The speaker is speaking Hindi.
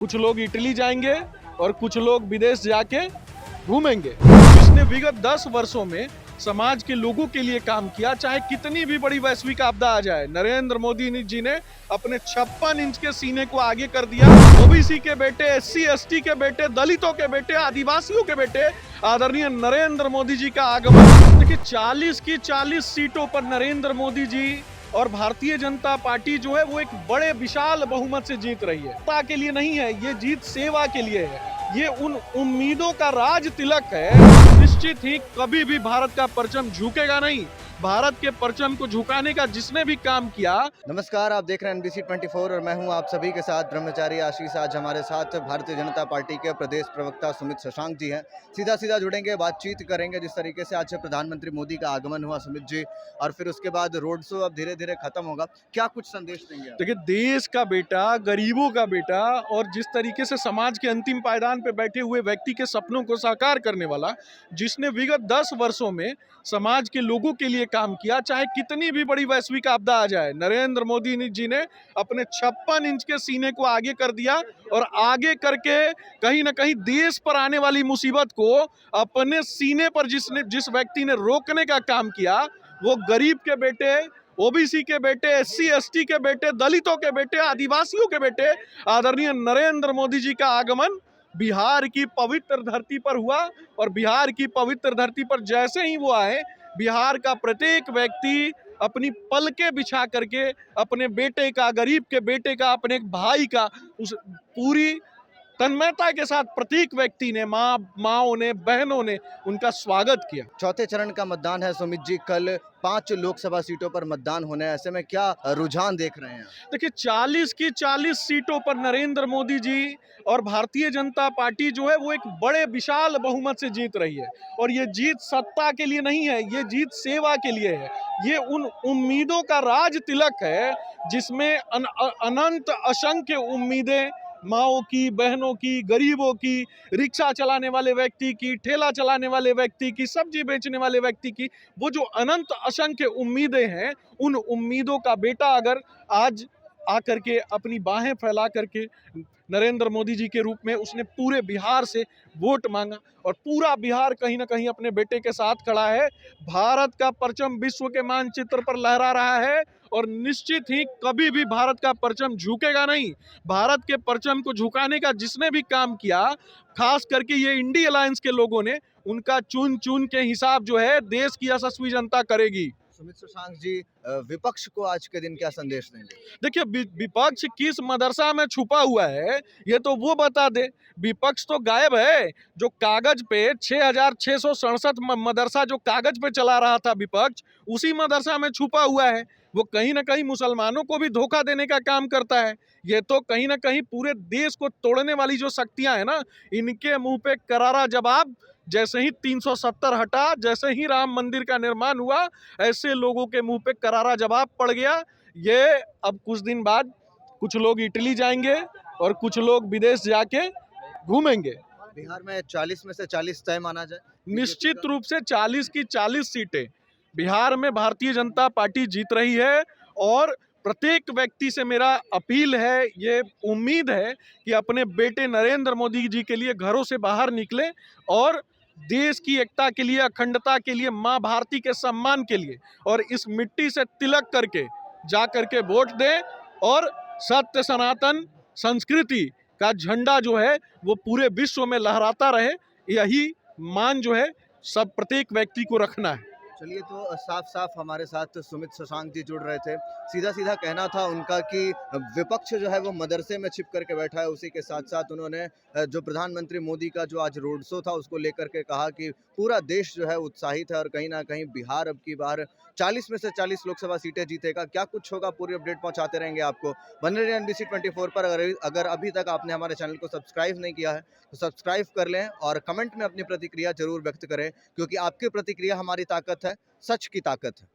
कुछ लोग इटली जाएंगे और कुछ लोग विदेश जाके घूमेंगे। जिसने विगत 10 वर्षों में समाज के लोगों के लिए काम किया, चाहे कितनी भी बड़ी वैश्विक आपदा आ जाए, नरेंद्र मोदी जी ने अपने 56 इंच के सीने को आगे कर दिया। ओबीसी के बेटे, एससी एसटी के बेटे, दलितों के बेटे, आदिवासियों के बेटे आदरणीय नरेंद्र मोदी जी का आगमन। देखिए 40 की 40 सीटों पर नरेंद्र मोदी जी और भारतीय जनता पार्टी जो है वो एक बड़े विशाल बहुमत से जीत रही है। सत्ता के लिए नहीं है, ये जीत सेवा के लिए है। ये उन उम्मीदों का राज तिलक है। निश्चित ही कभी भी भारत का परचम झुकेगा नहीं। भारत के परचम को झुकाने का जिसने भी काम किया। नमस्कार, आप देख रहे हैं NBC 24 और मैं हूं आप सभी के साथ ब्रह्मचारी आशीष। आज हमारे साथ भारतीय जनता पार्टी के प्रदेश प्रवक्ता सुमित शशांक जी हैं। सीधा जुड़ेंगे, बातचीत करेंगे। जिस तरीके से आज प्रधानमंत्री मोदी का आगमन हुआ सुमित जी, और फिर उसके बाद रोड शो अब धीरे धीरे खत्म होगा, क्या कुछ संदेश देंगे? देखिए देश का बेटा, गरीबों का बेटा, और जिस तरीके से समाज के अंतिम पायदान पे बैठे हुए व्यक्ति के सपनों को साकार करने वाला, जिसने विगत 10 वर्षों में समाज के लोगों के लिए काम किया, चाहे कितनी भी बड़ी वैश्विक आपदा आ जाए, नरेंद्र मोदी जी ने अपने 56 इंच के सीने को आगे कर दिया और आगे करके कहीं ना कहीं देश पर आने वाली मुसीबत को अपने सीने पर जिस व्यक्ति ने रोकने का काम किया, वो गरीब के बेटे, ओबीसी के बेटे, एससी एसटी के बेटे, दलितों के बेटे, आदिवासियों के बेटे आदरणीय नरेंद्र मोदी जी का आगमन बिहार की पवित्र धरती पर हुआ। और बिहार की पवित्र धरती पर जैसे ही वो आए, बिहार का प्रत्येक व्यक्ति अपनी पलके बिछा करके अपने बेटे का, गरीब के बेटे का, अपने भाई का, उस पूरी तन्मयता के साथ प्रत्येक व्यक्ति ने, माओं ने, बहनों ने उनका स्वागत किया। चौथे चरण का मतदान है सुमित जी, कल 5 लोकसभा सीटों पर मतदान होने हैं। ऐसे में क्या रुझान देख रहे हैं? देखिए 40 की 40 सीटों पर नरेंद्र मोदी जी और भारतीय जनता पार्टी जो है वो एक बड़े विशाल बहुमत से जीत रही है। और ये जीत सत्ता के लिए नहीं है, ये जीत सेवा के लिए है। ये उन उम्मीदों का राज तिलक है जिसमें अनंत असंख्य उम्मीदें, माओं की, बहनों की, गरीबों की, रिक्शा चलाने वाले व्यक्ति की, ठेला चलाने वाले व्यक्ति की, सब्जी बेचने वाले व्यक्ति की, वो जो अनंत असंख्य उम्मीदें हैं, उन उम्मीदों का बेटा अगर आज आकर के अपनी बाहें फैला करके नरेंद्र मोदी जी के रूप में उसने पूरे बिहार से वोट मांगा और पूरा बिहार कहीं ना कहीं अपने बेटे के साथ खड़ा है। भारत का परचम विश्व के मानचित्र पर लहरा रहा है और निश्चित ही कभी भी भारत का परचम झुकेगा नहीं। भारत के परचम को झुकाने का जिसने भी काम किया, खास करके ये इंडी अलायंस के लोगों ने, उनका चुन चुन के हिसाब जो है देश की यशस्वी जनता करेगी। सुमित शशांक जी, विपक्ष को आज के दिन क्या संदेश देंगे? देखिए विपक्ष किस मदरसा में छुपा हुआ है ये तो वो बता दे। विपक्ष तो गायब है। जो कागज पे 6,667 मदरसा जो कागज पे चला रहा था विपक्ष, उसी मदरसा में छुपा हुआ है। वो कहीं ना कहीं मुसलमानों को भी धोखा देने का काम करता है। ये तो कहीं ना कहीं पूरे देश को तोड़ने वाली जो शक्तियां हैं ना, इनके मुंह पे करारा जवाब। जैसे ही 370 हटा, जैसे ही राम मंदिर का निर्माण हुआ, ऐसे लोगों के मुंह पे करारा जवाब पड़ गया। ये अब कुछ दिन बाद कुछ लोग इटली जाएंगे और कुछ लोग विदेश जाके घूमेंगे। बिहार में 40 में से 40 तय माना जाए? निश्चित रूप से 40 की 40 सीटें बिहार में भारतीय जनता पार्टी जीत रही है। और प्रत्येक व्यक्ति से मेरा अपील है, ये उम्मीद है कि अपने बेटे नरेंद्र मोदी जी के लिए घरों से बाहर निकले और देश की एकता के लिए, अखंडता के लिए, माँ भारती के सम्मान के लिए, और इस मिट्टी से तिलक करके जा करके वोट दें और सत्य सनातन संस्कृति का झंडा जो है वो पूरे विश्व में लहराता रहे। यही मान जो है सब प्रत्येक व्यक्ति को रखना है। चलिए, तो साफ हमारे साथ सुमित शशांक जी जुड़ रहे थे। सीधा कहना था उनका कि विपक्ष जो है वो मदरसे में छिप करके बैठा है। उसी के साथ साथ उन्होंने जो प्रधानमंत्री मोदी का जो आज रोड शो था उसको लेकर के कहा कि पूरा देश जो है उत्साहित है और कहीं ना कहीं बिहार अब की बार 40 में से 40 लोकसभा सीटें जीतेगा। क्या कुछ होगा, पूरी अपडेट पहुंचाते रहेंगे आपको। बने रहिए NBC 24 पर। अगर अभी तक आपने हमारे चैनल को सब्सक्राइब नहीं किया है तो सब्सक्राइब कर लें और कमेंट में अपनी प्रतिक्रिया जरूर व्यक्त करें, क्योंकि आपकी प्रतिक्रिया हमारी ताकत है, सच की ताकत है।